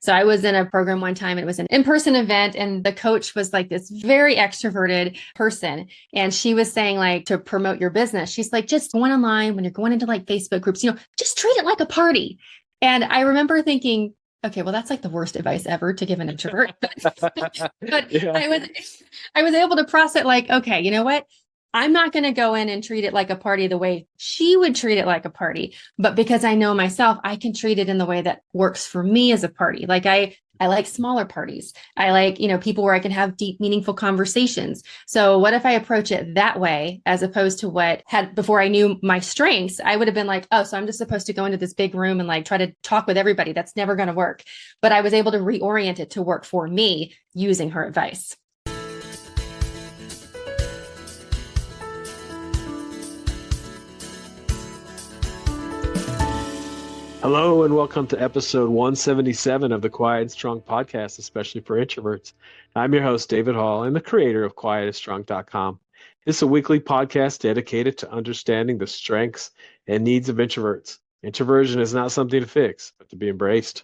So I was in a program one time and it was an in-person event and the coach was like this very extroverted person. And she was saying like to promote your business, she's like, just go online when you're going into like Facebook groups, just treat it like a party. And I remember thinking, okay, well, that's like the worst advice ever to give an introvert. But Yeah. I was able to process like, okay, you know what? I'm not going to go in and treat it like a party the way she would treat it like a party. But because I know myself, I can treat it in the way that works for me as a party. Like I like smaller parties. I like, people where I can have deep, meaningful conversations. So what if I approach it that way, as opposed to what had before I knew my strengths, I would have been like, oh, so I'm just supposed to go into this big room and like try to talk with everybody. That's never going to work. But I was able to reorient it to work for me using her advice. Hello and welcome to episode 177 of the Quiet and Strong podcast, especially for introverts. I'm your host, David Hall, and the creator of quietandstrong.com. This is a weekly podcast dedicated to understanding the strengths and needs of introverts. Introversion is not something to fix, but to be embraced.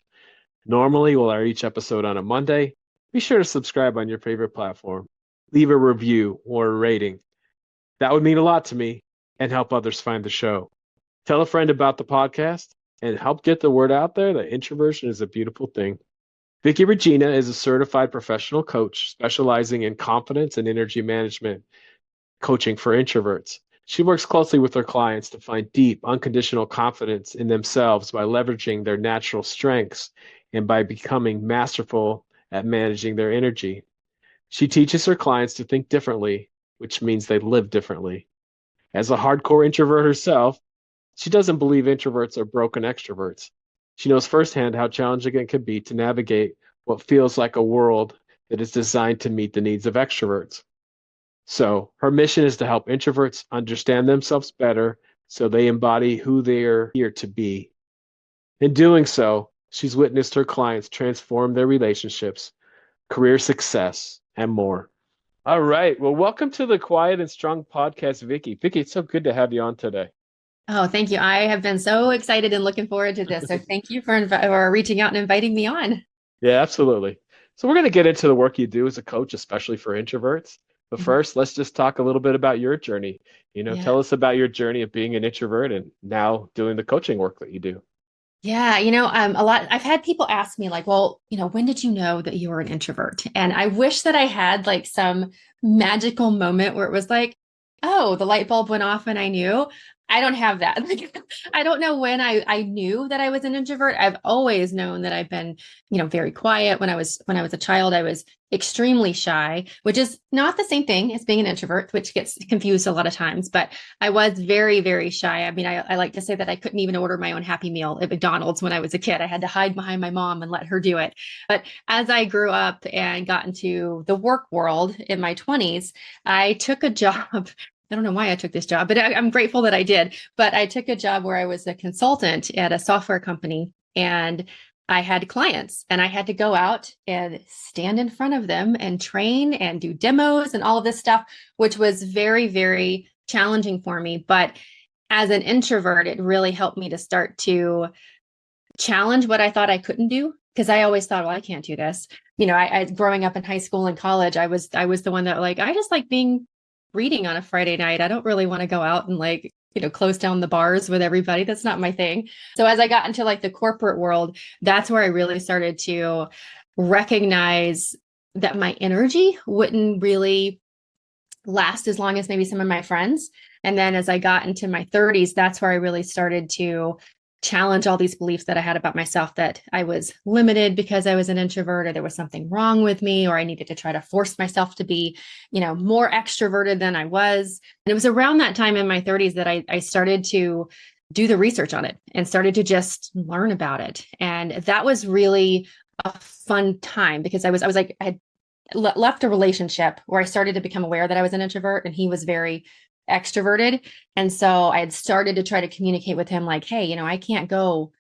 Normally, we'll air each episode on a Monday. Be sure to subscribe on your favorite platform. Leave a review or a rating. That would mean a lot to me and help others find the show. Tell a friend about the podcast and help get the word out there that introversion is a beautiful thing. Vicky Regina is a certified professional coach specializing in confidence and energy management coaching for introverts. She works closely with her clients to find deep, unconditional confidence in themselves by leveraging their natural strengths and by becoming masterful at managing their energy. She teaches her clients to think differently, which means they live differently. As a hardcore introvert herself, she doesn't believe introverts are broken extroverts. She knows firsthand how challenging it can be to navigate what feels like a world that is designed to meet the needs of extroverts. So her mission is to help introverts understand themselves better so they embody who they are here to be. In doing so, she's witnessed her clients transform their relationships, career success, and more. All right. Well, welcome to the Quiet and Strong podcast, Vicky. Vicky, it's so good to have you on today. Oh, thank you. I have been so excited and looking forward to this. So thank you for reaching out and inviting me on. Yeah, absolutely. So we're going to get into the work you do as a coach, especially for introverts. But Mhm. first, let's just talk a little bit about your journey. Yeah. Tell us about your journey of being an introvert and now doing the coaching work that you do. Yeah, I've had people ask me like, well, when did you know that you were an introvert? And I wish that I had like some magical moment where it was like, oh, the light bulb went off and I knew. I don't have that. Like, I don't know when I knew that I was an introvert. I've always known that I've been, very quiet. When I was a child, I was extremely shy, which is not the same thing as being an introvert, which gets confused a lot of times. But I was very, very shy. I mean, I like to say that I couldn't even order my own Happy Meal at McDonald's when I was a kid. I had to hide behind my mom and let her do it. But as I grew up and got into the work world in my 20s, I took a job. I don't know why I took this job, but I'm grateful that I did. But I took a job where I was a consultant at a software company and I had clients and I had to go out and stand in front of them and train and do demos and all of this stuff, which was very, very challenging for me. But as an introvert, it really helped me to start to challenge what I thought I couldn't do. Because I always thought, well, I can't do this. I growing up in high school and college, I was the one that like, I just like being reading on a Friday night. I don't really want to go out and like, close down the bars with everybody. That's not my thing. So as I got into like the corporate world, that's where I really started to recognize that my energy wouldn't really last as long as maybe some of my friends. And then as I got into my 30s, that's where I really started to challenge all these beliefs that I had about myself, that I was limited because I was an introvert, or there was something wrong with me, or I needed to try to force myself to be, more extroverted than I was. And it was around that time in my 30s that I started to do the research on it and started to just learn about it. And that was really a fun time because I was like, I had left a relationship where I started to become aware that I was an introvert and he was very extroverted. And so I had started to try to communicate with him like, hey, I can't go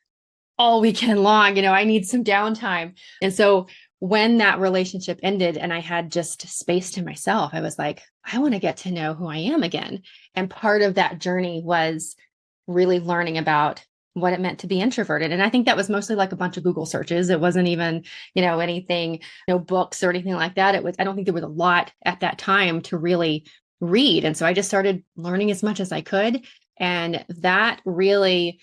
all weekend long, I need some downtime. And so when that relationship ended and I had just space to myself, I was like, I want to get to know who I am again. And part of that journey was really learning about what it meant to be introverted. And I think that was mostly like a bunch of Google searches. It wasn't even, anything, no books or anything like that. I don't think there was a lot at that time to really read. And so I just started learning as much as I could. And that really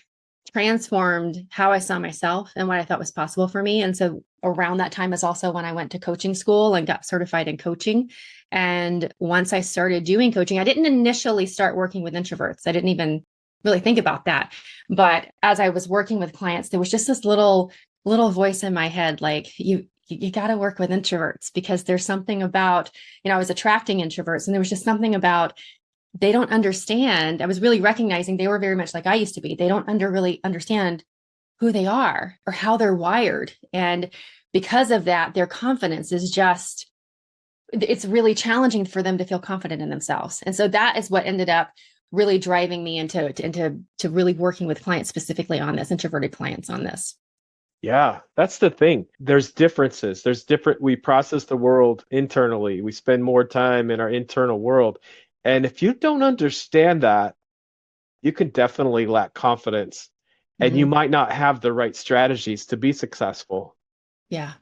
transformed how I saw myself and what I thought was possible for me. And so around that time is also when I went to coaching school and got certified in coaching. And once I started doing coaching, I didn't initially start working with introverts. I didn't even really think about that. But as I was working with clients, there was just this little voice in my head, like you got to work with introverts because there's something about, I was attracting introverts, and there was just something about they don't understand. I was really recognizing they were very much like I used to be. They don't really understand who they are or how they're wired. And because of that, their confidence is just, it's really challenging for them to feel confident in themselves. And so that is what ended up really driving me into really working with clients specifically on this, introverted clients on this. Yeah, that's the thing. There's differences. We process the world internally. We spend more time in our internal world. And if you don't understand that, you can definitely lack confidence and you Mm-hmm. might not have the right strategies to be successful. Yeah.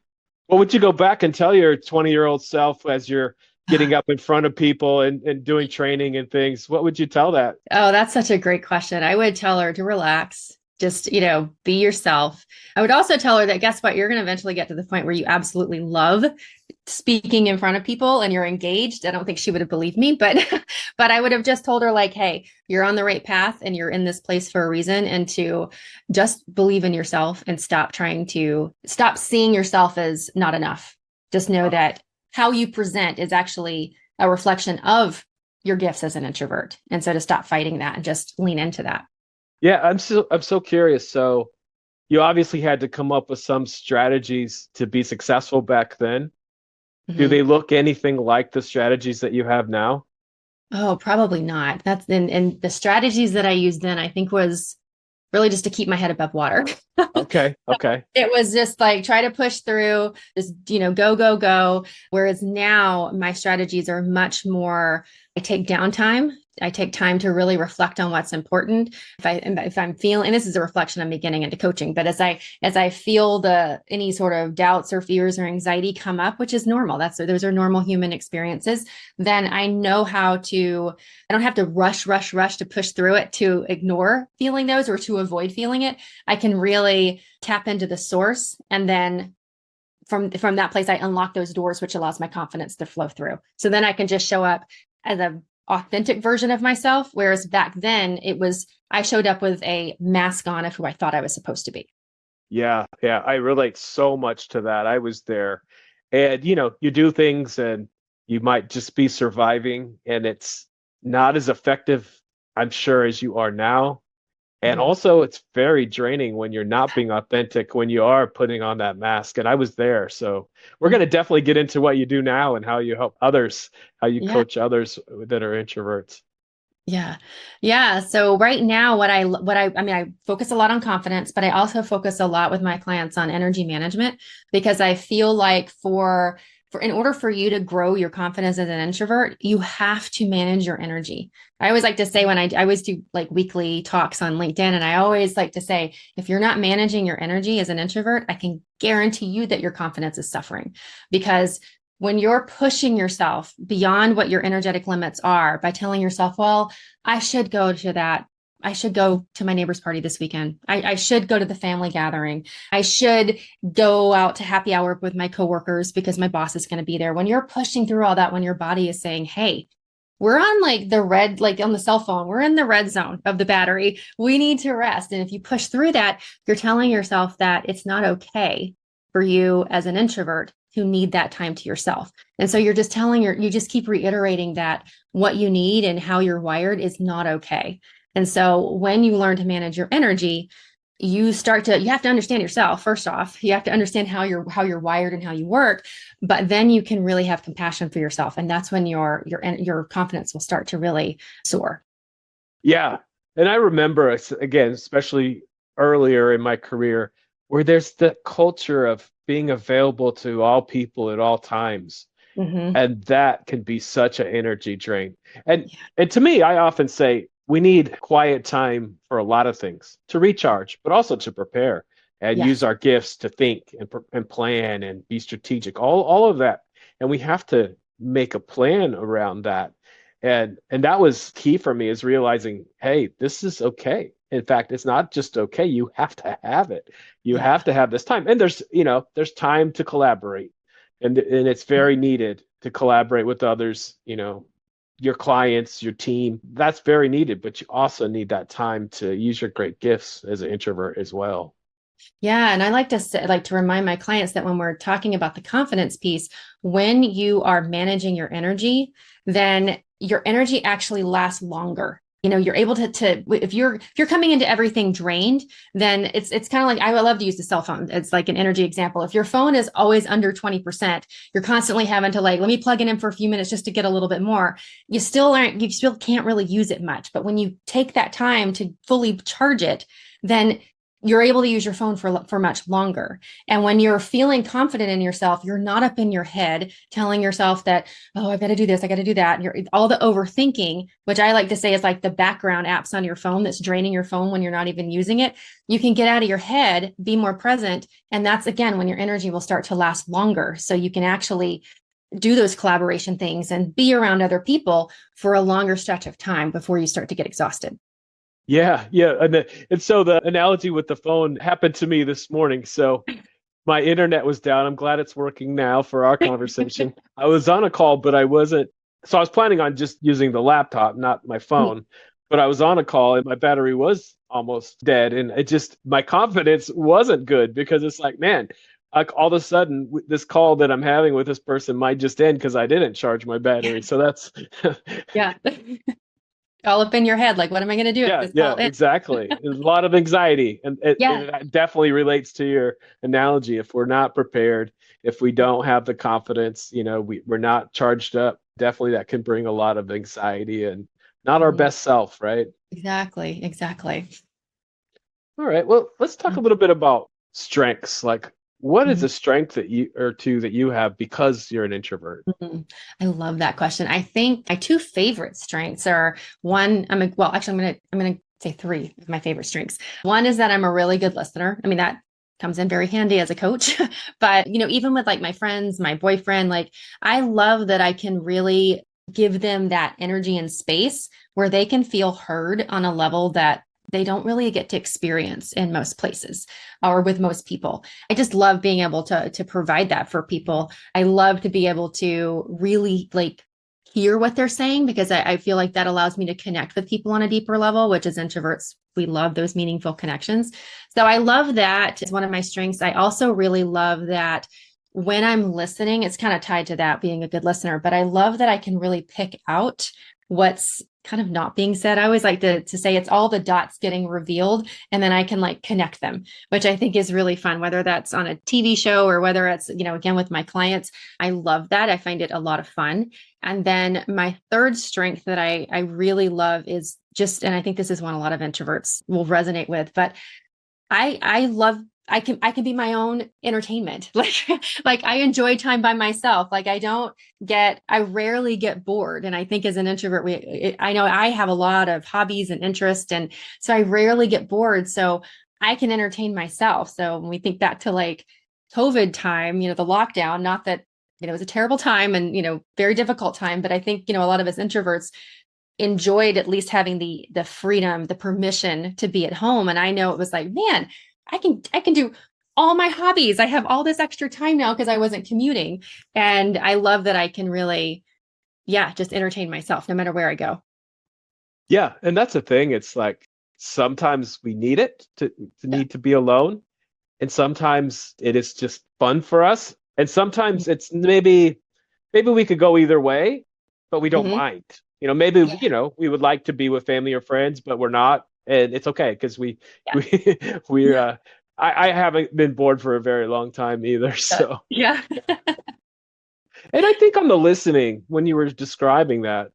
What would you go back and tell your 20-year-old self as you're getting up in front of people and doing training and things? What would you tell that? Oh, that's such a great question. I would tell her to relax, just, be yourself. I would also tell her that guess what? You're going to eventually get to the point where you absolutely love speaking in front of people and you're engaged. I don't think she would have believed me, but but I would have just told her like, hey, you're on the right path and you're in this place for a reason, and to just believe in yourself and stop seeing yourself as not enough. Just know that how you present is actually a reflection of your gifts as an introvert. And so to stop fighting that and just lean into that. Yeah, I'm so curious. So you obviously had to come up with some strategies to be successful back then. Do Mm-hmm. they look anything like the strategies that you have now? Oh, probably not. That's and the strategies that I used then, I think, was really just to keep my head above water. Okay, okay. It was just like try to push through, just, go, go, go. Whereas now my strategies are much more, I take downtime. I take time to really reflect on what's important. If I'm feeling, and this is a reflection I'm beginning into coaching, but as I feel any sort of doubts or fears or anxiety come up, which is normal, those are normal human experiences, then I know I don't have to rush to push through it, to ignore feeling those or to avoid feeling it. I can really tap into the source, and then from that place I unlock those doors, which allows my confidence to flow through. So then I can just show up as a authentic version of myself, whereas back then I showed up with a mask on of who I thought I was supposed to be. Yeah, yeah. I relate so much to that. I was there. And you do things and you might just be surviving and it's not as effective, I'm sure, as you are now. And Mhm. also, it's very draining when you're not being authentic, when you are putting on that mask. And I was there. So we're going to definitely get into what you do now and how you help others, how you Yeah. coach others that are introverts. Yeah. Yeah. So right now, I mean, I focus a lot on confidence, but I also focus a lot with my clients on energy management, because I feel like in order for you to grow your confidence as an introvert, you have to manage your energy. I always like to say, when I always do like weekly talks on LinkedIn, and I always like to say, if you're not managing your energy as an introvert, I can guarantee you that your confidence is suffering, because when you're pushing yourself beyond what your energetic limits are by telling yourself, well, I should go to that. I should go to my neighbor's party this weekend. I should go to the family gathering. I should go out to happy hour with my coworkers because my boss is going to be there. When you're pushing through all that, when your body is saying, hey, we're on like the red, like on the cell phone, we're in the red zone of the battery. We need to rest. And if you push through that, you're telling yourself that it's not okay for you as an introvert who need that time to yourself. And so you're just you just keep reiterating that what you need and how you're wired is not okay. And so when you learn to manage your energy, you have to understand yourself. First off, you have to understand how you're wired and how you work, but then you can really have compassion for yourself. And that's when your confidence will start to really soar. Yeah. And I remember, again, especially earlier in my career, where there's the culture of being available to all people at all times. Mm-hmm. And that can be such an energy drain. And to me, I often say we need quiet time for a lot of things to recharge, but also to prepare and use Yes. our gifts to think and plan and be strategic, all of that. And we have to make a plan around that. And that was key for me, is realizing, hey, this is okay. In fact, it's not just okay, you have to have it. You Yeah. have to have this time. And there's time to collaborate. And it's very needed to collaborate with others, your clients, your team. That's very needed, but you also need that time to use your great gifts as an introvert as well. Yeah, and I like to say, like to remind my clients that when we're talking about the confidence piece, when you are managing your energy, then your energy actually lasts longer. You're able to if you're coming into everything drained, then it's kind of like, I love to use the cell phone. It's like an energy example. If your phone is always under 20%, you're constantly having to, like, let me plug it in for a few minutes just to get a little bit more. You still can't really use it much. But when you take that time to fully charge it, then you're able to use your phone for much longer. And when you're feeling confident in yourself, you're not up in your head telling yourself that, oh, I've got to do this, I got to do that. And you're all the overthinking, which I like to say is like the background apps on your phone that's draining your phone when you're not even using it. You can get out of your head, be more present. And that's, again, when your energy will start to last longer. So you can actually do those collaboration things and be around other people for a longer stretch of time before you start to get exhausted. Yeah, yeah. And so the analogy with the phone happened to me this morning. So my internet was down. I'm glad it's working now for our conversation. I was on a call, but I wasn't. So I was planning on just using the laptop, not my phone. But I was on a call and my battery was almost dead. And my confidence wasn't good, because it's like, man, like all of a sudden this call that I'm having with this person might just end because I didn't charge my battery. So that's, Yeah. All up in your head, like, what am I going to do if yeah, this yeah, call ends? exactly. There's a lot of anxiety, and Yeah. it definitely relates to your analogy. If we're not prepared, if we don't have the confidence, we're not charged up, definitely that can bring a lot of anxiety and not our Mhm. best self, right? Exactly. Exactly. All right, well, let's talk a little bit about strengths. Like, what is Mhm. a strength that you or two that you have because you're an introvert? Mhm. I love that question. I think my two favorite strengths are, one, well, actually, I'm gonna say three of my favorite strengths. One is that I'm a really good listener. I mean, that comes in very handy as a coach. But, even with like my friends, my boyfriend, like, I love that I can really give them that energy and space where they can feel heard on a level that they don't really get to experience in most places or with most people. I just love being able to provide that for people. I love to be able to really, like, hear what they're saying, because I feel like that allows me to connect with people on a deeper level, which as introverts, we love those meaningful connections. So I love that. It's one of my strengths. I also really love that when I'm listening, it's kind of tied to that, being a good listener, but I love that I can really pick out what's kind of not being said. I always like to say it's all the dots getting revealed, and then I can, like, connect them, which I think is really fun, whether that's on a TV show or whether it's, again, with my clients. I love that. I find it a lot of fun. And then my third strength that I really love is just, and I think this is one a lot of introverts will resonate with, but I love, I can be my own entertainment. Like I enjoy time by myself. Like I rarely get bored. And I think as an introvert, I know I have a lot of hobbies and interests, and so I rarely get bored. So I can entertain myself. So when we think back to, like, COVID time, the lockdown, not that, it was a terrible time and, very difficult time, but I think, a lot of us introverts enjoyed at least having the freedom, the permission to be at home. And I know it was like, man, I can do all my hobbies. I have all this extra time now because I wasn't commuting. And I love that I can really, yeah, just entertain myself no matter where I go. Yeah, and that's the thing. It's like sometimes we need it to Yeah. need to be alone. And sometimes it is just fun for us. And sometimes it's maybe we could go either way, but we don't Mm-hmm. mind. Maybe Yeah. we would like to be with family or friends, but we're not, and it's okay because we Yeah. we we're I haven't been bored for a very long time either. So, Yeah. and I think on the listening, when you were describing that,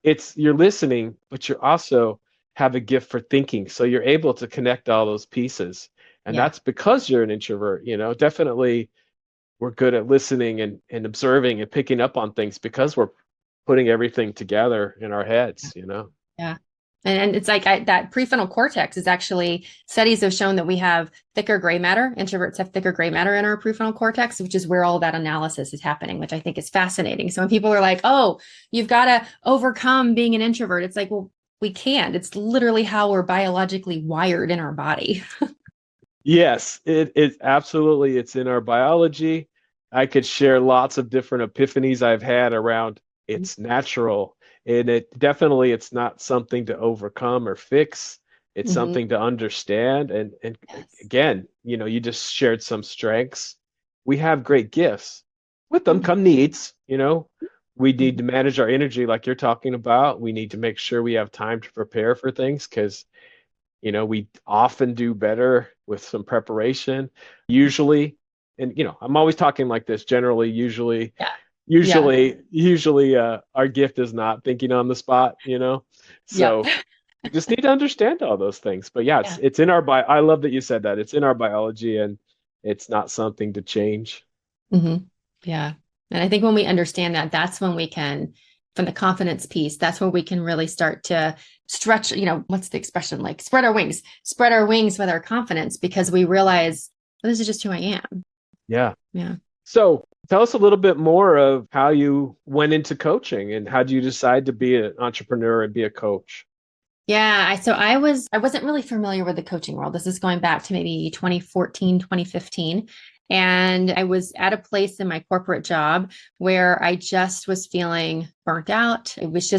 it's you're listening, but you also have a gift for thinking. So you're able to connect all those pieces. And Yeah. that's because you're an introvert, definitely we're good at listening and observing and picking up on things because we're putting everything together in our heads. Yeah. And it's like that prefrontal cortex is actually, studies have shown that we have thicker gray matter. Introverts have thicker gray matter in our prefrontal cortex, which is where all that analysis is happening, which I think is fascinating. So when people are like, oh, you've got to overcome being an introvert, it's like, well, we can't. It's literally how we're biologically wired in our body. Yes, it absolutely, it's in our biology. I could share lots of different epiphanies I've had around it's natural. And it's not something to overcome or fix. It's Mm-hmm. something to understand. And Yes. again, you just shared some strengths. We have great gifts. With them Mm-hmm. come needs. We need to manage our energy like you're talking about. We need to make sure we have time to prepare for things because we often do better with some preparation, usually. And I'm always talking like this generally, usually, Yeah. Yeah. usually, usually, our gift is not thinking on the spot. Yep. So we just need to understand all those things. But yeah, it's Yeah. it's in our bio. I love that you said that. It's in our biology and it's not something to change. Hmm. Yeah. And I think when we understand that, that's when we can, from the confidence piece, that's where we can really start to stretch, what's the expression, like spread our wings with our confidence because we realize, well, this is just who I am. Yeah. Yeah. So tell us a little bit more of how you went into coaching and how do you decide to be an entrepreneur and be a coach? Yeah. So I wasn't really familiar with the coaching world. This is going back to maybe 2014, 2015. And I was at a place in my corporate job where I just was feeling burnt out. It was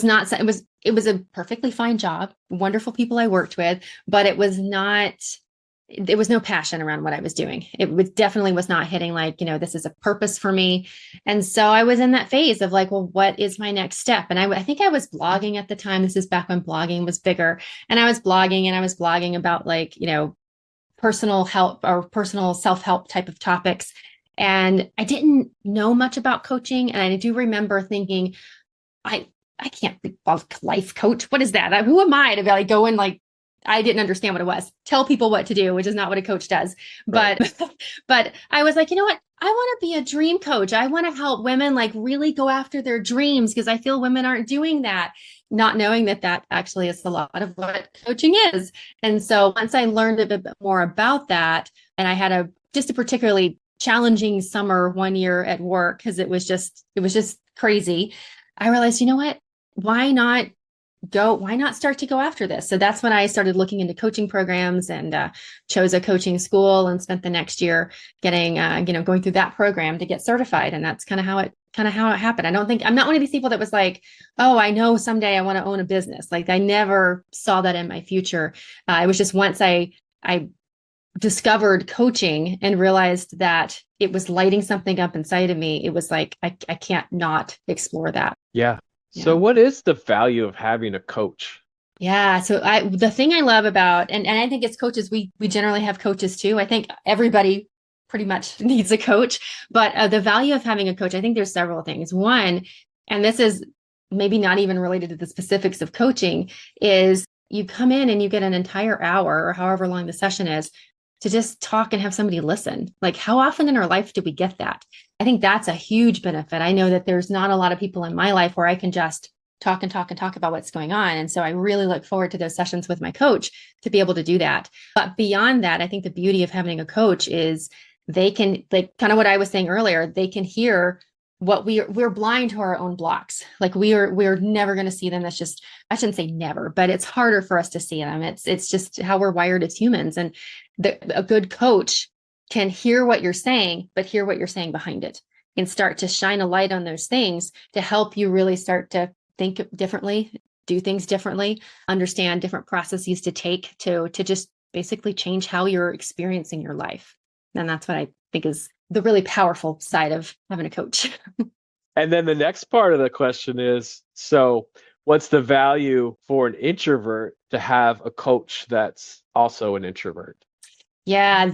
not, it was a perfectly fine job, wonderful people I worked with, but it was not, there was no passion around what I was doing. It was definitely was not hitting like, this is a purpose for me. And so I was in that phase of like, well, what is my next step? And I think I was blogging at the time. This is back when blogging was bigger. And I was blogging about like, personal help or personal self-help type of topics. And I didn't know much about coaching. And I do remember thinking, I I can't be a life coach. What is that? Who am I to be like go and like I didn't understand what it was. Tell people what to do, which is not what a coach does. Right. But but I was like, you know what? I want to be a dream coach. I want to help women like really go after their dreams because I feel women aren't doing that, not knowing that that actually is a lot of what coaching is. And so once I learned a bit more about that, and I had just a particularly challenging summer one year at work because it was just crazy. I realized, you know what? Why not why not start to go after this? So that's when I started looking into coaching programs and chose a coaching school and spent the next year getting, going through that program to get certified. And that's kind of how it happened. I'm not one of these people that was like, oh, I know someday I want to own a business. Like I never saw that in my future. It was just once I discovered coaching and realized that it was lighting something up inside of me. It was like, I can't not explore that. Yeah. So Yeah. what is the value of having a coach? Yeah. So the thing I love about, and I think as coaches, we generally have coaches too. I think everybody pretty much needs a coach, but the value of having a coach, I think there's several things. One, and this is maybe not even related to the specifics of coaching, is you come in and you get an entire hour or however long the session is to just talk and have somebody listen. Like how often in our life do we get that? I think that's a huge benefit. I know that there's not a lot of people in my life where I can just talk and talk and talk about what's going on. And so I really look forward to those sessions with my coach to be able to do that. But beyond that, I think the beauty of having a coach is they can, like kind of what I was saying earlier, they can hear what we're blind to our own blocks. Like we're never going to see them. That's just, I shouldn't say never, but it's harder for us to see them. It's just how we're wired as humans. And a good coach can hear what you're saying, but hear what you're saying behind it and start to shine a light on those things to help you really start to think differently, do things differently, understand different processes to take to just basically change how you're experiencing your life. And that's what I think is the really powerful side of having a coach. And then the next part of the question is, so what's the value for an introvert to have a coach that's also an introvert? Yeah,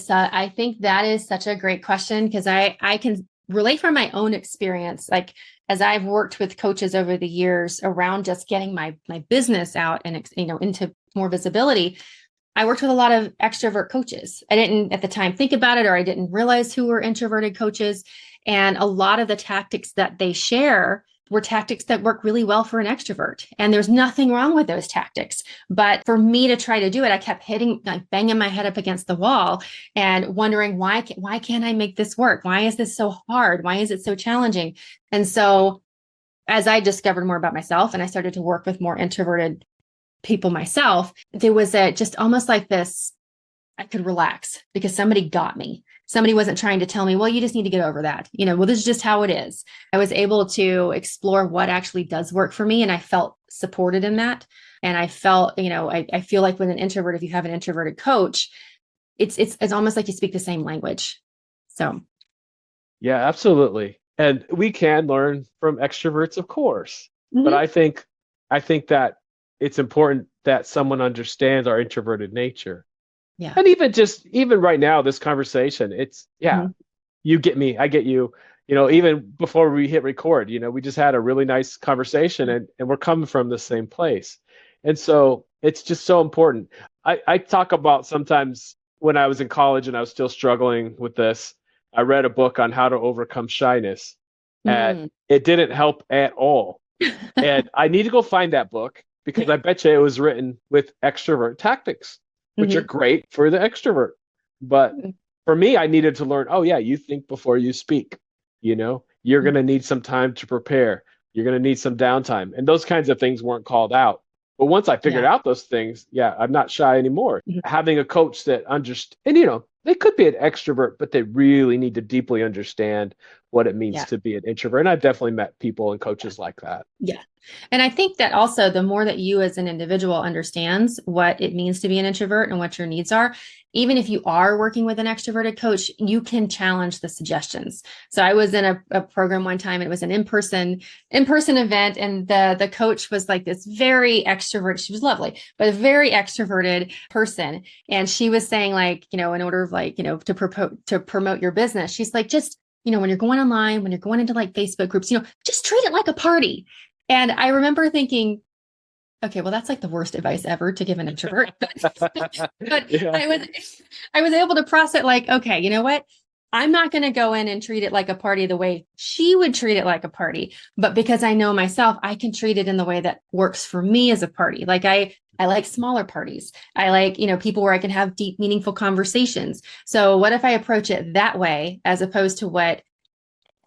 I think that is such a great question because I can relate from my own experience. Like as I've worked with coaches over the years around just getting my business out and, into more visibility, I worked with a lot of extrovert coaches. I didn't at the time think about it, or I didn't realize who were introverted coaches. And a lot of the tactics that they share were tactics that work really well for an extrovert. And there's nothing wrong with those tactics. But for me to try to do it, I kept hitting, like banging my head up against the wall and wondering why can't I make this work? Why is this so hard? Why is it so challenging? And so as I discovered more about myself and I started to work with more introverted people myself, there was just almost like this, I could relax because somebody got me. Somebody wasn't trying to tell me, well, you just need to get over that. Well, this is just how it is. I was able to explore what actually does work for me. And I felt supported in that. And I felt, I feel like with an introvert, if you have an introverted coach, it's almost like you speak the same language. So. Yeah, absolutely. And we can learn from extroverts, of course. But Mm-hmm. I think that it's important that someone understands our introverted nature. Yeah. And even right now, this conversation, Mm-hmm. you get me, I get you. Even before we hit record, we just had a really nice conversation and we're coming from the same place. And so it's just so important. I talk about sometimes when I was in college and I was still struggling with this, I read a book on how to overcome shyness, and Mm. it didn't help at all. And I need to go find that book because I bet you it was written with extrovert tactics, which are Mm-hmm. great for the extrovert. But for me, I needed to learn, oh yeah, you think before you speak. You're going to need some time to prepare. You're going to need some downtime. And those kinds of things weren't called out. But once I figured Yeah. out those things, yeah, I'm not shy anymore. Mhm. Having a coach that understands, and they could be an extrovert, but they really need to deeply understand what it means Yeah. to be an introvert. And I've definitely met people and coaches like that. Yeah. And I think that also the more that you as an individual understands what it means to be an introvert and what your needs are, even if you are working with an extroverted coach, you can challenge the suggestions. So I was in a program one time, it was an in-person event, and the coach was like this very extrovert. She was lovely, but a very extroverted person. And she was saying, like, in order of to promote your business, she's like, just when you're going online, when you're going into like Facebook groups, just treat it like a party. And I remember thinking, okay, well, that's like the worst advice ever to give an introvert. But Yeah. I was able to process it like, okay, you know what? I'm not going to go in and treat it like a party the way she would treat it like a party. But because I know myself, I can treat it in the way that works for me as a party. Like I like smaller parties. I like, people where I can have deep, meaningful conversations. So what if I approach it that way, as opposed to what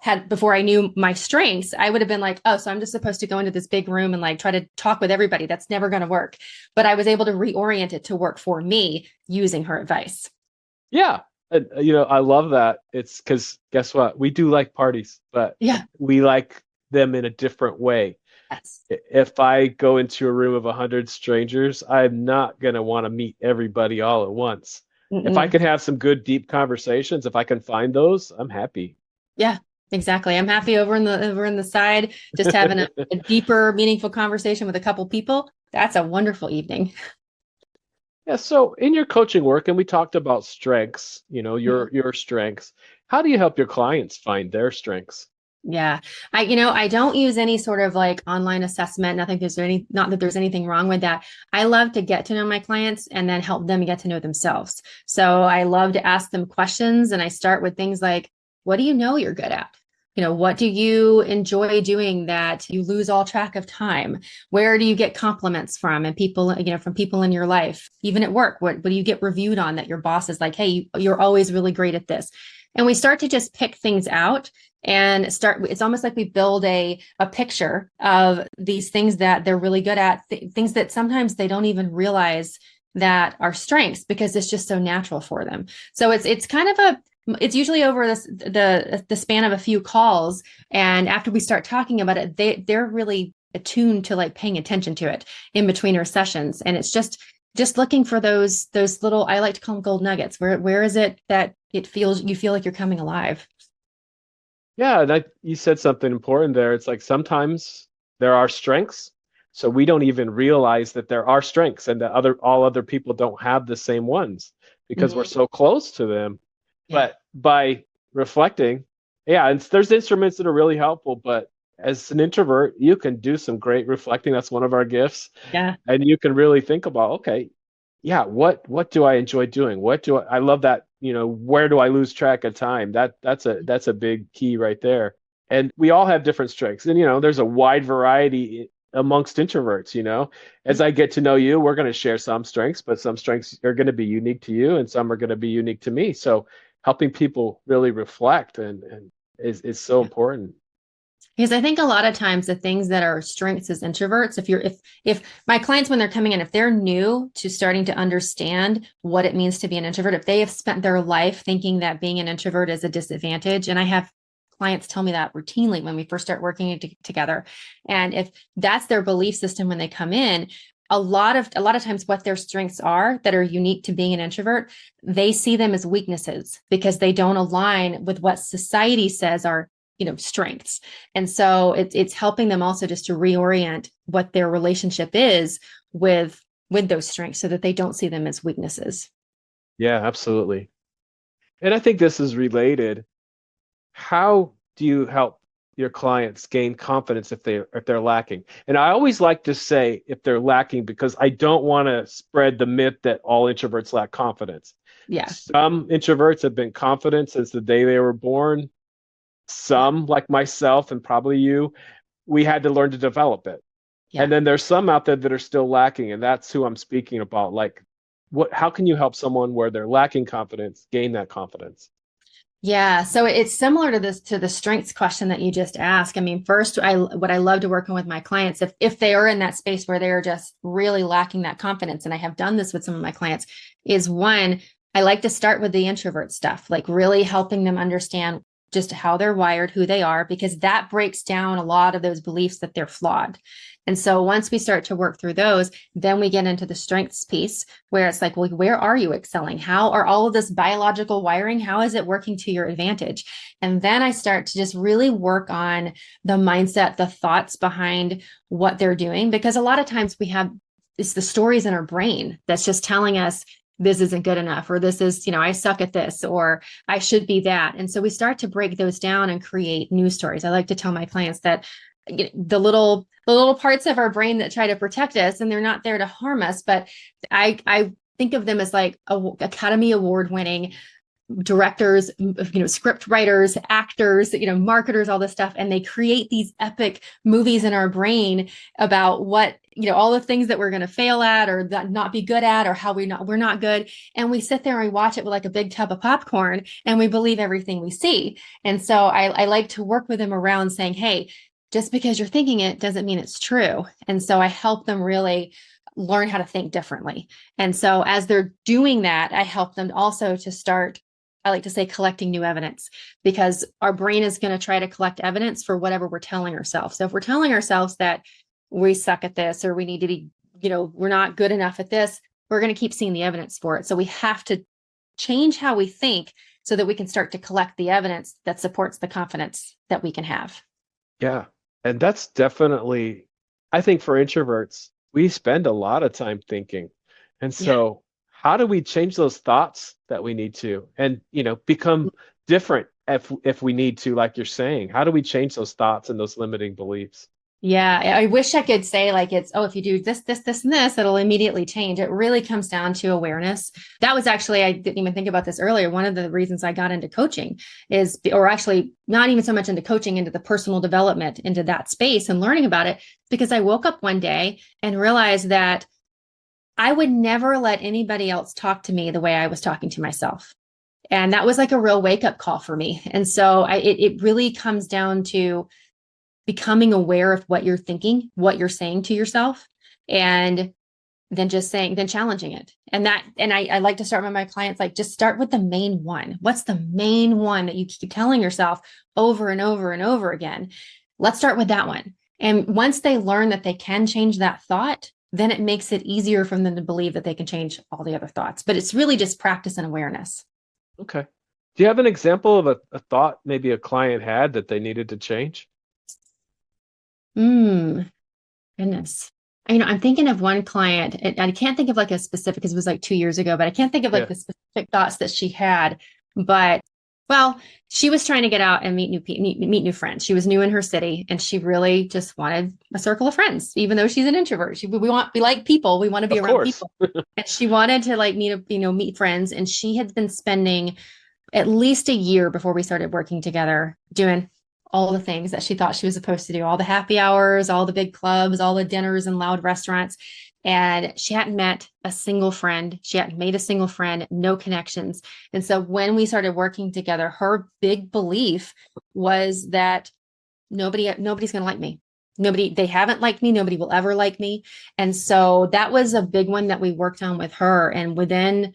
had before I knew my strengths, I would have been like, oh, so I'm just supposed to go into this big room and like try to talk with everybody. That's never going to work. But I was able to reorient it to work for me using her advice. Yeah. And, I love that. It's because guess what? We do like parties, but Yeah. we like them in a different way. Yes. If I go into a room of 100 strangers, I'm not going to want to meet everybody all at once. If I Mm-mm. can have some good, deep conversations, if I can find those, I'm happy. Yeah, exactly. I'm happy over in the side, just having a deeper, meaningful conversation with a couple people. That's a wonderful evening. Yeah, so in your coaching work, and we talked about strengths, your strengths. How do you help your clients find their strengths? Yeah. I don't use any sort of like online assessment. Not that there's anything wrong with that. I love to get to know my clients and then help them get to know themselves. So I love to ask them questions, and I start with things like, what do you know you're good at? What do you enjoy doing that you lose all track of time? Where do you get compliments from and people, from people in your life, even at work? What do you get reviewed on that your boss is like, hey, you're always really great at this? And we start to just pick things out and it's almost like we build a picture of these things that they're really good at, things that sometimes they don't even realize that are strengths because it's just so natural for them. So it's kind of it's usually over the span of a few calls, and after we start talking about it, they're really attuned to like paying attention to it in between our sessions, and it's just looking for those little, I like to call them gold nuggets. Where is it that you feel like you're coming alive? Yeah, and you said something important there. It's like sometimes there are strengths, so we don't even realize that there are strengths and that all other people don't have the same ones because we're Mhm. so close to them. Yeah. But by reflecting, yeah, and there's instruments that are really helpful, but as an introvert, you can do some great reflecting. That's one of our gifts. Yeah. And you can really think about, okay, yeah, what do I enjoy doing? I love that, where do I lose track of time? That's a big key right there. And we all have different strengths. And, there's a wide variety amongst introverts, As I get to know you, we're going to share some strengths, but some strengths are going to be unique to you and some are going to be unique to me. So helping people really reflect and is so important. Because I think a lot of times the things that are strengths as introverts, if my clients, when they're coming in, if they're new to starting to understand what it means to be an introvert, if they have spent their life thinking that being an introvert is a disadvantage, and I have clients tell me that routinely when we first start working together, and if that's their belief system when they come in, a lot of times what their strengths are that are unique to being an introvert, they see them as weaknesses because they don't align with what society says are strengths. And so it's helping them also just to reorient what their relationship is with those strengths so that they don't see them as weaknesses. Yeah, absolutely. And I think this is related. How do you help your clients gain confidence if they're lacking? And I always like to say if they're lacking because I don't want to spread the myth that all introverts lack confidence. Yeah. Some introverts have been confident since the day they were born. Some, like myself and probably you, we had to learn to develop it. Yeah. And then there's some out there that are still lacking, and that's who I'm speaking about. Like, how can you help someone where they're lacking confidence gain that confidence? Yeah. So it's similar to the strengths question that you just asked. I mean, first, what I love to work on with my clients, if they are in that space where they are just really lacking that confidence, and I have done this with some of my clients, is one, I like to start with the introvert stuff, like really helping them understand just how they're wired, who they are, because that breaks down a lot of those beliefs that they're flawed. And so once we start to work through those, then we get into the strengths piece where it's like, well, where are you excelling? How are all of this biological wiring? How is it working to your advantage? And then I start to just really work on the mindset, the thoughts behind what they're doing, because a lot of times it's the stories in our brain that's just telling us, this isn't good enough, or this is, I suck at this, or I should be that. And so we start to break those down and create new stories. I like to tell my clients that the little parts of our brain that try to protect us, and they're not there to harm us, but I think of them as like Academy Award winning directors, script writers, actors, marketers, all this stuff. And they create these epic movies in our brain about what, all the things that we're going to fail at or that not be good at, or how we're not good. And we sit there and we watch it with like a big tub of popcorn and we believe everything we see. And so I like to work with them around saying, hey, just because you're thinking it doesn't mean it's true. And so I help them really learn how to think differently. And so as they're doing that, I help them also to start, I like to say, collecting new evidence, because our brain is going to try to collect evidence for whatever we're telling ourselves. So if we're telling ourselves that we suck at this, or we need to be, we're not good enough at this, we're going to keep seeing the evidence for it. So we have to change how we think so that we can start to collect the evidence that supports the confidence that we can have. Yeah. And that's definitely, I think for introverts, we spend a lot of time thinking. And so how do we change those thoughts that we need to and, become different if we need to, like you're saying? How do we change those thoughts and those limiting beliefs? Yeah, I wish I could say like it's, if you do this, this, this, and this, it'll immediately change. It really comes down to awareness. That was actually, I didn't even think about this earlier. One of the reasons I got into coaching or actually not even so much into coaching, into the personal development, into that space and learning about it, because I woke up one day and realized that I would never let anybody else talk to me the way I was talking to myself. And that was like a real wake up call for me. And so it really comes down to becoming aware of what you're thinking, what you're saying to yourself, and then challenging it. And I like to start with my clients, like, just start with the main one. What's the main one that you keep telling yourself over and over and over again? Let's start with that one. And once they learn that they can change that thought, then it makes it easier for them to believe that they can change all the other thoughts. But it's really just practice and awareness. Okay. Do you have an example of a thought maybe a client had that they needed to change? Goodness. I'm thinking of one client, and I can't think of like a specific, because it was like 2 years ago, but I can't think of like the specific thoughts that she had. But well, she was trying to get out and meet new friends. She was new in her city, and she really just wanted a circle of friends, even though she's an introvert. We like people. We want to be around people. And she wanted to like meet friends. And she had been spending at least a year before we started working together doing all the things that she thought she was supposed to do, all the happy hours, all the big clubs, all the dinners and loud restaurants. And she hadn't met a single friend. She hadn't made a single friend, no connections. And so when we started working together, her big belief was that nobody's going to like me. They haven't liked me. Nobody will ever like me. And so that was a big one that we worked on with her. And within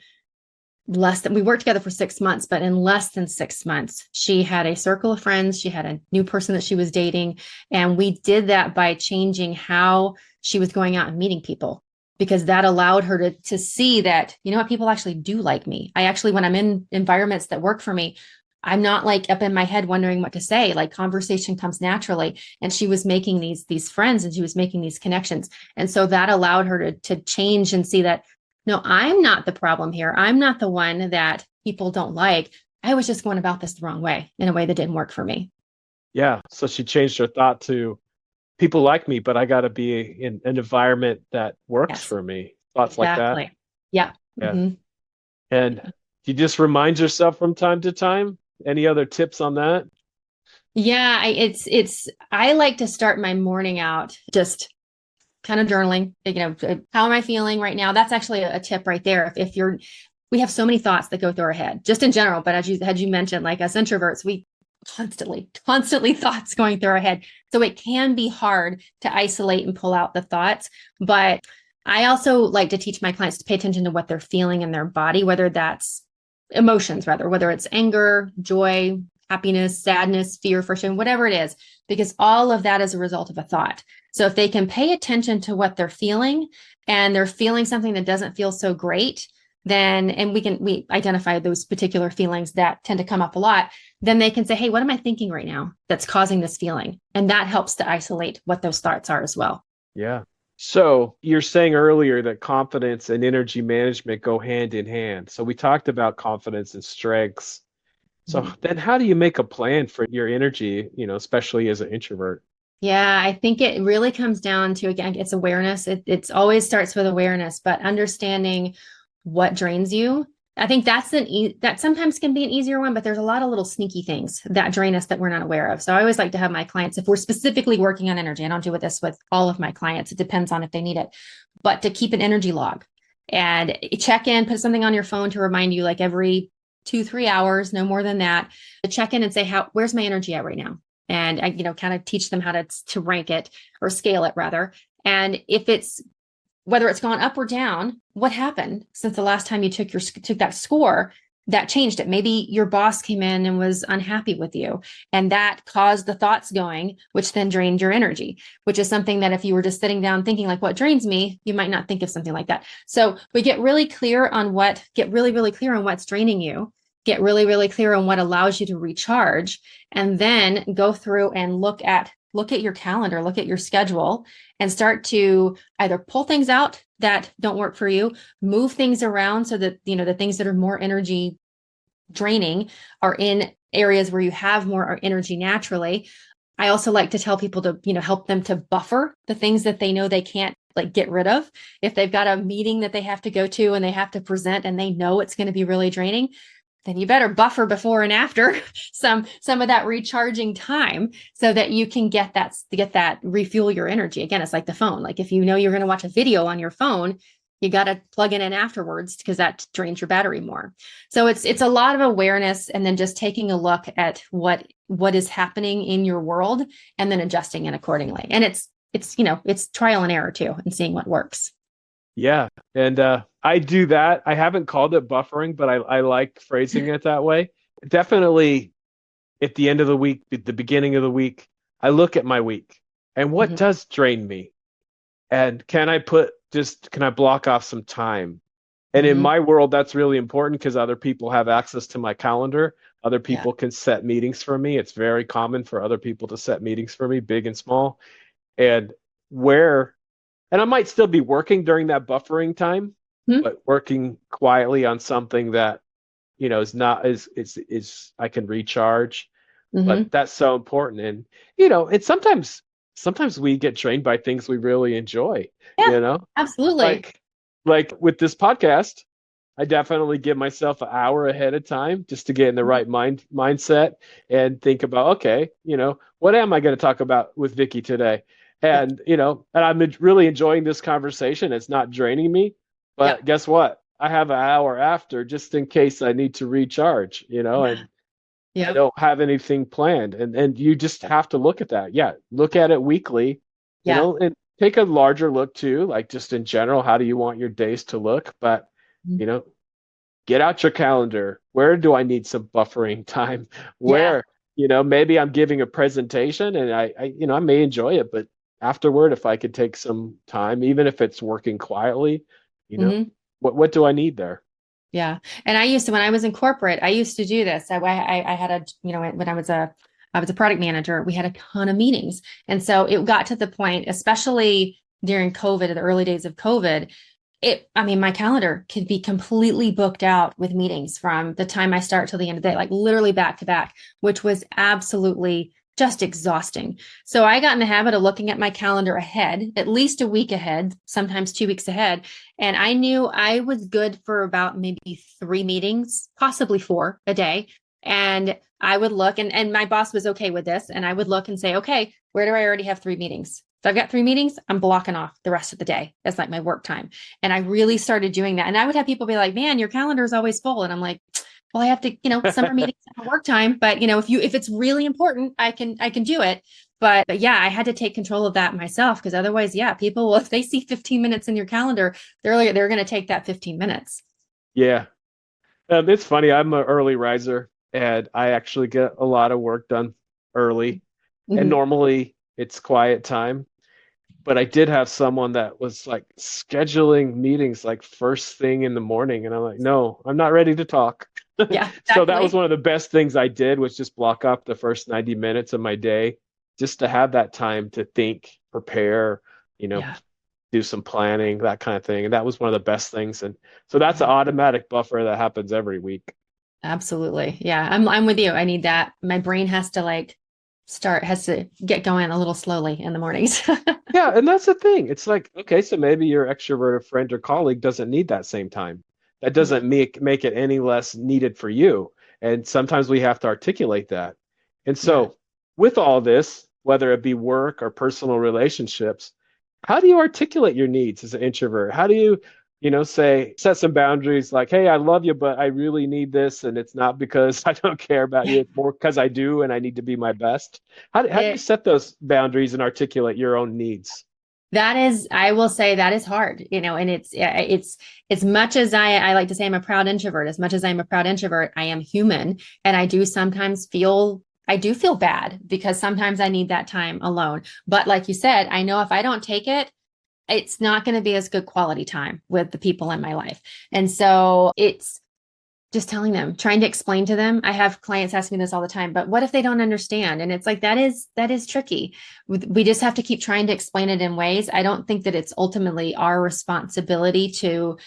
we worked together for 6 months, but in less than 6 months, she had a circle of friends. She had a new person that she was dating. And we did that by changing how she was going out and meeting people, because that allowed her to see that, you know what, people actually do like me. I actually, when I'm in environments that work for me, I'm not like up in my head wondering what to say. Like conversation comes naturally. And she was making these friends, and she was making these connections. And so that allowed her to change and see that, no, I'm not the problem here. I'm not the one that people don't like. I was just going about this the wrong way, in a way that didn't work for me. Yeah. So she changed her thought to people like me, but I got to be in an environment that works Yes, for me. Thoughts like that. exactly. Yeah. Yeah. Mm-hmm. And you just remind yourself from time to time. Any other tips on that? Yeah, I like to start my morning out just kind of journaling, how am I feeling right now? That's actually a tip right there. If we have so many thoughts that go through our head, just in general, but as you mentioned, like us introverts, we constantly thoughts going through our head. So it can be hard to isolate and pull out the thoughts. But I also like to teach my clients to pay attention to what they're feeling in their body, whether that's emotions, rather, whether it's anger, joy, happiness, sadness, fear, frustration, whatever it is, because all of that is a result of a thought. So if they can pay attention to what they're feeling, and they're feeling something that doesn't feel so great, then, and we identify those particular feelings that tend to come up a lot, then they can say, hey, what am I thinking right now that's causing this feeling? And that helps to isolate what those thoughts are as well. Yeah. So you're saying earlier that confidence and energy management go hand in hand. So we talked about confidence and strengths. So Mhm. then how do you make a plan for your energy, especially as an introvert? Yeah, I think it really comes down to, again, it's awareness. It's always starts with awareness, but understanding what drains you. I think that sometimes can be an easier one, but there's a lot of little sneaky things that drain us that we're not aware of. So I always like to have my clients, if we're specifically working on energy, I don't do this with all of my clients. It depends on if they need it, but to keep an energy log and check in, put something on your phone to remind you, like every 2, 3 hours, no more than that, to check in and say, where's my energy at right now? And I, kind of teach them how to rank it, or scale it rather. And if it's, whether it's gone up or down, what happened since the last time you took that score that changed it? Maybe your boss came in and was unhappy with you, and that caused the thoughts going, which then drained your energy, which is something that if you were just sitting down thinking like, what drains me, you might not think of something like that. So we get really clear on really clear on what's draining you, get really clear on what allows you to recharge, and then go through and look at your calendar, look at your schedule, and start to either pull things out that don't work for you, move things around so that, the things that are more energy draining are in areas where you have more energy naturally. I also like to tell people to, help them to buffer the things that they know they can't like get rid of. If they've got a meeting that they have to go to and they have to present and they know it's going to be really draining, then you better buffer before and after some of that recharging time so that you can get that refuel your energy. Again, it's like the phone. Like if you know you're going to watch a video on your phone, you got to plug it in afterwards because that drains your battery more. So it's a lot of awareness, and then just taking a look at what is happening in your world and then adjusting it accordingly. And it's trial and error too, and seeing what works. Yeah. And I do that. I haven't called it buffering, but I like phrasing it that way. Definitely at the end of the week, at the beginning of the week, I look at my week and what Mhm. does drain me? And can I block off some time? And in Mhm. my world, that's really important because other people have access to my calendar. Other Yeah. people can set meetings for me. It's very common for other people to set meetings for me, big and small. And where and I might still be working during that buffering time, Mhm. but working quietly on something that, is not is I can recharge. But Mhm. that's so important. And, it's sometimes we get drained by things we really enjoy, Yeah, you know, absolutely. like like with this podcast, I definitely give myself an hour ahead of time just to get in the right mindset and think about, okay, what am I going to talk about with Vicky today? Yep. And I'm really enjoying this conversation. It's not draining me, but Yep. guess what? I have an hour after just in case I need to recharge, Yeah. and I Yep. don't have anything planned. And you just have to look at that. Yeah, look at it weekly, Yeah. and take a larger look too, like just in general, how do you want your days to look? But, you Mhm. know, get out your calendar. Where do I need some buffering time? Yeah. Where, maybe I'm giving a presentation and I may enjoy it, but afterward, if I could take some time, even if it's working quietly, you know, Hmm. what do I need there? Yeah. And I used to, when I was in corporate, I used to do this. I had a, when I was a product manager, we had a ton of meetings. And so it got to the point, especially during COVID, the early days of COVID, I mean, my calendar could be completely booked out with meetings from the time I start till the end of the day, like literally back to back, which was absolutely just exhausting. So I got in the habit of looking at my calendar ahead, at least a week ahead, sometimes 2 weeks ahead. And I knew I was good for about maybe 3 meetings, possibly 4 a day. And I would look, and my boss was okay with this. And I would look and say, okay, where do I already have 3 meetings? So I've got 3 meetings, I'm blocking off the rest of the day. That's like my work time. And I really started doing that. And I would have people be like, man, your calendar is always full. And I'm like, well, I have to, some are meetings at work time, but if it's really important, I can do it. But yeah, I had to take control of that myself because otherwise, yeah, people will, if they see 15 minutes in your calendar, they're going to take that 15 minutes. Yeah. It's funny. I'm an early riser and I actually get a lot of work done early. And Mhm. normally it's quiet time. But I did have someone that was like scheduling meetings like first thing in the morning. And I'm like, no, I'm not ready to talk. Yeah, So that was exactly. one of the best things I did was just block up the first 90 minutes of my day just to have that time to think, prepare, you know, Yeah. do some planning, that kind of thing. And that was one of the best things. And so that's an Yeah. automatic buffer that happens every week. Absolutely. Yeah. I'm with you. I need that. My brain has to has to get going a little slowly in the mornings. Yeah, and that's the thing. It's like, okay, so maybe your extroverted friend or colleague doesn't need that same time. That doesn't Mhm. make it any less needed for you. And sometimes we have to articulate that. And Yeah. so, with all this, whether it be work or personal relationships, how do you articulate your needs as an introvert? How do you, set some boundaries like, hey, I love you, but I really need this, and it's not because I don't care about you, it's more because I do and I need to be my best. How do you It set those boundaries and articulate your own needs? That is, I will say that is hard, and it's as much as I like to say I'm a proud introvert, as much as I'm a proud introvert, I am human. And I do feel bad because sometimes I need that time alone. But like you said, I know if I don't take it, it's not going to be as good quality time with the people in my life. And so it's just telling them, trying to explain to them. I have clients ask me this all the time, but what if they don't understand? And it's like that is tricky. We just have to keep trying to explain it in ways. I don't think that it's ultimately our responsibility to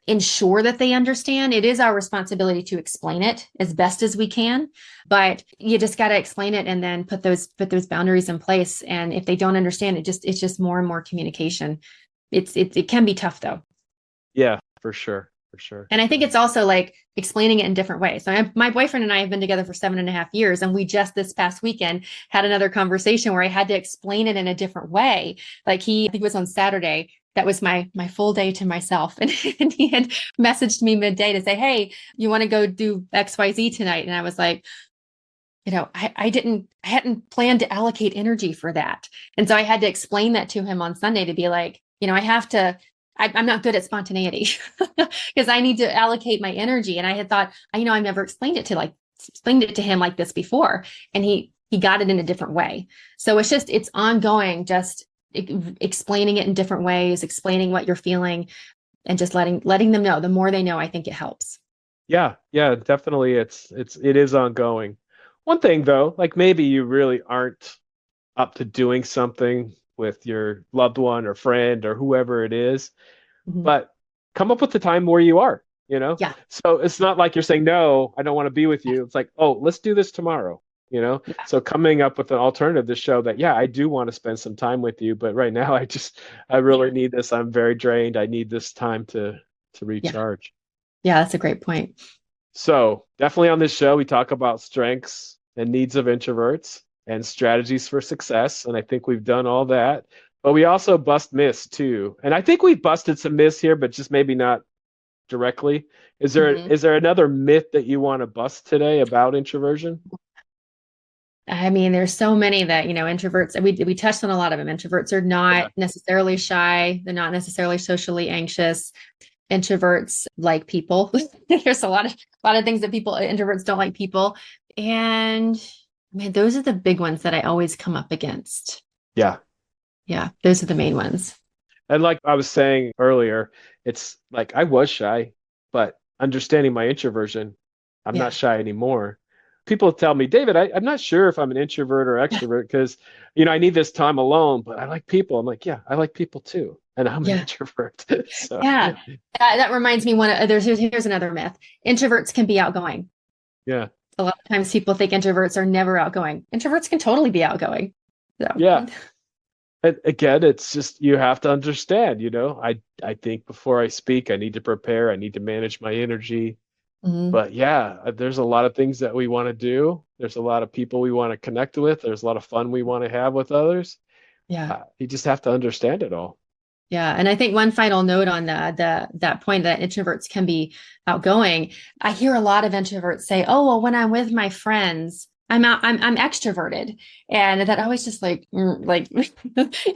ensure that they understand. It is our responsibility to explain it as best as we can, but you just got to explain it and then put those boundaries in place. And if they don't understand it's just more and more communication. It can be tough though. Yeah, for sure, for sure. And I think it's also like explaining it in different ways. So my boyfriend and I have been together for 7.5 years, and we just this past weekend had another conversation where I had to explain it in a different way. Like I think it was on Saturday. That was my full day to myself, and he had messaged me midday to say, "Hey, you want to go do XYZ tonight?" And I was like, I hadn't planned to allocate energy for that. And so I had to explain that to him on Sunday to be like, I have to, I'm not good at spontaneity because I need to allocate my energy. And I had thought, I've never explained it to him like this before. And he got it in a different way. So it's ongoing, just explaining it in different ways, explaining what you're feeling and just letting them know. The more they know, I think it helps. Yeah, yeah, definitely. It is ongoing. One thing though, like maybe you really aren't up to doing something with your loved one or friend or whoever it is, Mhm. but come up with the time where you are. Yeah. So it's not like you're saying, no, I don't want to be with you. It's like, oh, let's do this tomorrow. Yeah. So coming up with an alternative to show that, yeah, I do want to spend some time with you, but right now I really need this. I'm very drained. I need this time to Yeah. recharge. Yeah, that's a great point. So, definitely on this show, we talk about strengths and needs of introverts and strategies for success. And I think we've done all that. But we also bust myths too. And I think we've busted some myths here, but just maybe not directly. Is there Mhm. is there another myth that you want to bust today about introversion? I mean, there's so many that, introverts, we touched on a lot of them. Introverts are Yeah. not necessarily shy. They're not necessarily socially anxious. Introverts like people. There's a lot of things that introverts don't like people. And man, those are the big ones that I always come up against. Yeah. Yeah, those are the main ones. And like I was saying earlier, it's like I was shy, but understanding my introversion, I'm not Yeah. shy anymore. People tell me, David, I'm not sure if I'm an introvert or extrovert because, I need this time alone, but I like people. I'm like, yeah, I like people too. And I'm an Yeah. introvert. So, Yeah. That reminds me here's another myth. Introverts can be outgoing. yeah. A lot of times people think introverts are never outgoing. Introverts can totally be outgoing. So, Yeah. And again, it's just you have to understand, I think before I speak, I need to prepare, I need to manage my energy. mhm. But yeah, there's a lot of things that we want to do. There's a lot of people we want to connect with. There's a lot of fun we want to have with others. Yeah. You just have to understand it all. Yeah, and I think one final note on that point that introverts can be outgoing. I hear a lot of introverts say, "Oh, well, when I'm with my friends, I'm extroverted," and that always just like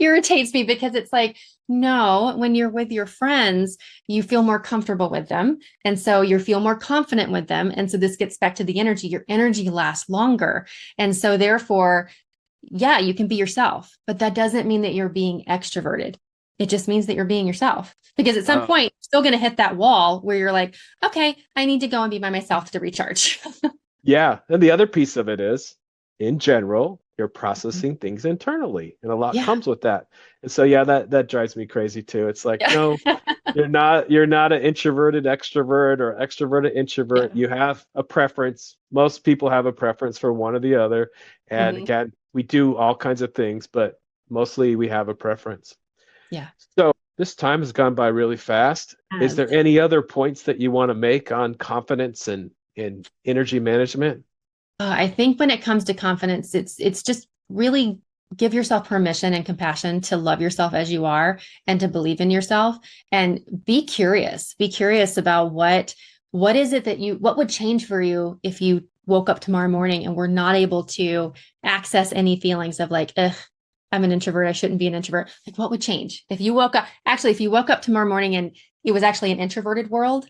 irritates me because it's like, no, when you're with your friends, you feel more comfortable with them, and so you feel more confident with them, and so this gets back to the energy. Your energy lasts longer, and so therefore, yeah, you can be yourself, but that doesn't mean that you're being extroverted. It just means that you're being yourself. Because at some Uh, point, you're still going to hit that wall where you're like, okay, I need to go and be by myself to recharge. yeah. And the other piece of it is, in general, you're processing things internally, and a lot Yeah. comes with that. And so, yeah, that drives me crazy too. It's like, Yeah. no, you're not an introverted extrovert or extroverted introvert. Yeah. You have a preference. Most people have a preference for one or the other. And Mhm. again, we do all kinds of things, but mostly we have a preference. Yeah. So this time has gone by really fast. Is As there any other points that you want to make on confidence and in energy management? I think when it comes to confidence, it's just really give yourself permission and compassion to love yourself as you are and to believe in yourself and be curious. Be curious about what is it that what would change for you if you woke up tomorrow morning and were not able to access any feelings of like, ugh, I'm an introvert. I shouldn't be an introvert. Like, what would change if you woke up? Actually, if you woke up tomorrow morning and it was actually an introverted world,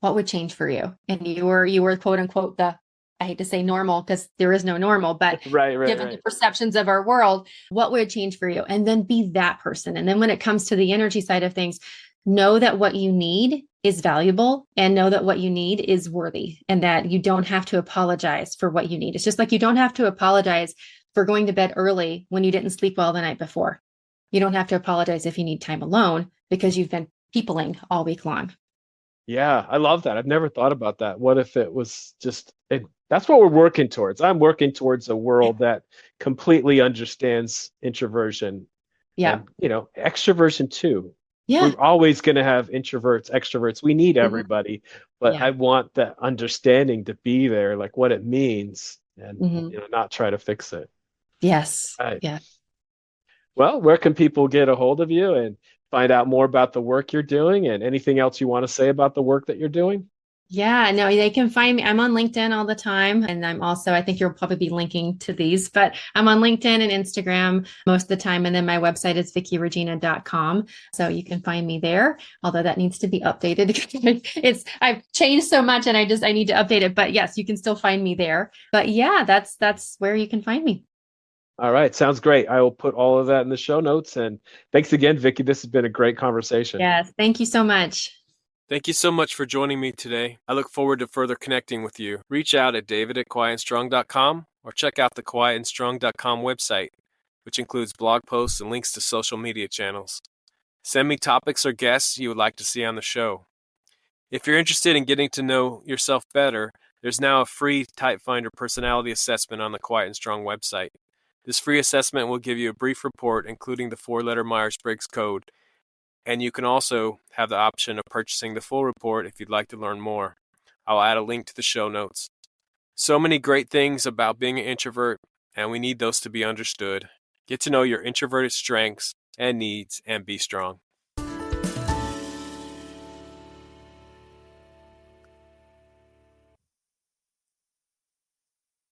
what would change for you? And you were quote unquote the I hate to say normal because there is no normal, but Right, right, given the right. perceptions of our world, what would change for you? And then be that person. And then when it comes to the energy side of things, know that what you need is valuable and know that what you need is worthy and that you don't have to apologize for what you need. It's just like you don't have to apologize for going to bed early when you didn't sleep well the night before. You don't have to apologize if you need time alone because you've been peopling all week long. Yeah, I love that. I've never thought about that. What if it was just that's what we're working towards. I'm working towards a Yeah. world that completely understands introversion Yeah. and, extroversion too. Yeah. We're always going to have introverts, extroverts. We need Mhm. everybody, but Yeah. I want that understanding to be there, like what it means and, Mhm. not try to fix it. Yes. Right. Yeah. Well, where can people get a hold of you and find out more about the work you're doing and anything else you want to say about the work that you're doing? Yeah, no, they can find me. I'm on LinkedIn all the time. And I think you'll probably be linking to these, but I'm on LinkedIn and Instagram most of the time. And then my website is vickyregina.com. So you can find me there, although that needs to be updated. I've changed so much and I need to update it. But yes, you can still find me there. But yeah, that's where you can find me. All right, sounds great. I will put all of that in the show notes. And thanks again, Vicky. This has been a great conversation. Yes. Thank you so much. Thank you so much for joining me today. I look forward to further connecting with you. Reach out at david@quietandstrong.com or check out the quietandstrong.com website, which includes blog posts and links to social media channels. Send me topics or guests you would like to see on the show. If you're interested in getting to know yourself better, there's now a free Type Finder personality assessment on the Quiet and Strong website. This free assessment will give you a brief report, including the 4-letter Myers-Briggs code, And you can also have the option of purchasing the full report if you'd like to learn more. I'll add a link to the show notes. So many great things about being an introvert, and we need those to be understood. Get to know your introverted strengths and needs and be strong.